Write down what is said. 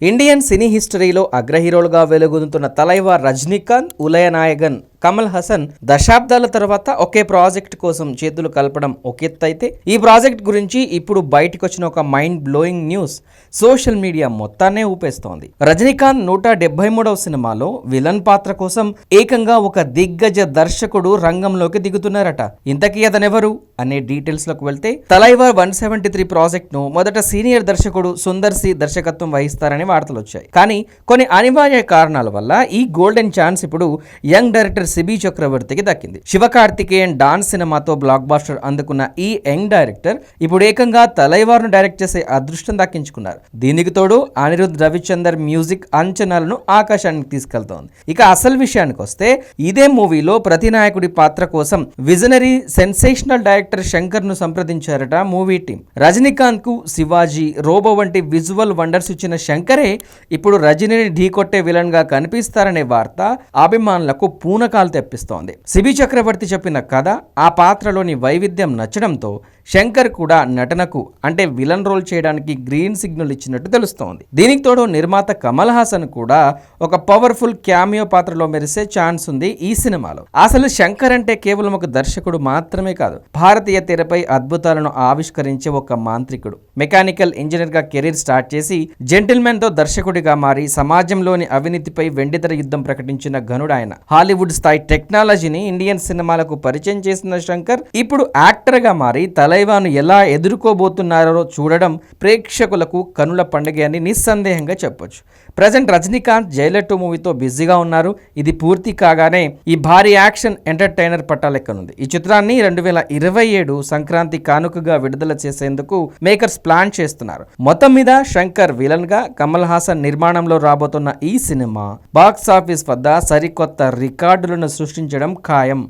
Indian cine హిస్టరీలో అగ్రహీరోలుగా వెలుగొందుతున్న తలైవార్ రజనీకాంత్, ఉలయనాయగన్, కమల్ హాసన్ దశాబ్దాల తర్వాత ఒకే ప్రాజెక్ట్ కోసం చేతులు కలపడం ఒక ఎత్తు అయితే, ఈ ప్రాజెక్ట్ గురించి ఇప్పుడు బయటకు వచ్చిన ఒక mind blowing news social media మొత్తాన్నే ఊపేస్తోంది. రజనీకాంత్ 173వ సినిమాలో విలన్ పాత్ర కోసం ఏకంగా ఒక దిగ్గజ దర్శకుడు రంగంలోకి దిగుతున్నారట. ఇంతకీ అతనెవరు అనే డీటెయిల్స్ లోకి వెళ్తే, తలైవార్ 173 ప్రాజెక్ట్ ను మొదట సీనియర్ దర్శకుడు సుందర్ సి దర్శకత్వం వహిస్తారని వార్తలు వచ్చాయి. కానీ కొన్ని అనివార్య కారణాల వల్ల ఈ గోల్డెన్ ఛాన్స్ ఇప్పుడు యంగ్ డైరెక్టర్ సిబి చక్రవర్తికి దక్కింది. శివకార్తికేయన్ డాన్స్ సినిమాతో బ్లాక్ బాస్టర్ అందుకున్న ఈ యంగ్ డైరెక్టర్ ఇప్పుడు ఏకంగా తలైవార్ను డైరెక్ట్ చేసే అదృష్టం దక్కించుకున్నారు. దీనికి తోడు అనిరుద్ రవిచందర్ మ్యూజిక్ అంచనాలను ఆకాశానికి తీసుకెళ్తోంది. ఇక అసలు విషయానికి వస్తే, ఇదే మూవీలో ప్రతినాయకుడి పాత్ర కోసం విజనరీ సెన్సేషనల్ డైరెక్టర్ శంకర్ ను సంప్రదించారట మూవీ టీం. రజనీకాంత్ కు శివాజీ, రోబో వంటి విజువల్ వండర్స్ ఇచ్చిన శంకరే ఇప్పుడు రజనీని ఢీకొట్టే విలన్ గా కనిపిస్తారనే వార్త అభిమానులకు పూనకాలు తెప్పిస్తోంది. సిబి చక్రవర్తి చెప్పిన కథ, ఆ పాత్రలోని వైవిధ్యం నచ్చడంతో శంకర్ కూడా నటనకు అంటే విలన్ రోల్ చేయడానికి గ్రీన్ సిగ్నల్ ఇచ్చినట్టు తెలుస్తోంది. దీనికి తోడు నిర్మాత కమల్ హాసన్ కూడా ఒక పవర్ఫుల్ క్యామియో పాత్రలో మెరిసే ఛాన్స్ ఉంది ఈ సినిమాలో. అసలు శంకర్ అంటే కేవలం ఒక దర్శకుడు మాత్రమే కాదు, భారతీయ తెరపై అద్భుతాలను ఆవిష్కరించే ఒక మాంత్రికుడు. మెకానికల్ ఇంజనీర్ గా కెరీర్ స్టార్ట్ చేసి జెంటిల్మెన్ తో దర్శకుడిగా మారి సమాజంలోని అవినీతిపై వెండితెర యుద్ధం ప్రకటించిన ఘనుడు ఆయన. హాలీవుడ్ స్థాయి టెక్నాలజీని ఇండియన్ సినిమాలకు పరిచయం చేసిన శంకర్ ఇప్పుడు యాక్టర్ గా మారి తలైవార్ను ఎలా ఎదుర్కోబోతున్నారో చూడడం ప్రేక్షకులకు కనుల పండుగ అని నిస్సందేహంగా చెప్పొచ్చు. ప్రజెంట్ రజనీకాంత్ జైలర్ 2 మూవీతో బిజీగా ఉన్నారు. ఇది పూర్తి కాగానే ఈ భారీ యాక్షన్ ఎంటర్టైనర్ పట్టాలెక్కనుంది. ఈ చిత్రాన్ని 2027 సంక్రాంతి కానుకగా విడుదల చేసేందుకు మేకర్స్ ప్లాన్ చేస్తున్నారు. మొత్తం మీద శంకర్ విలన్ గా, కమల్ హాసన్ నిర్మాణంలో రాబోతున్న ఈ సినిమా బాక్స్ ఆఫీస్ వద్ద సరికొత్త రికార్డులను సృష్టించడం ఖాయం.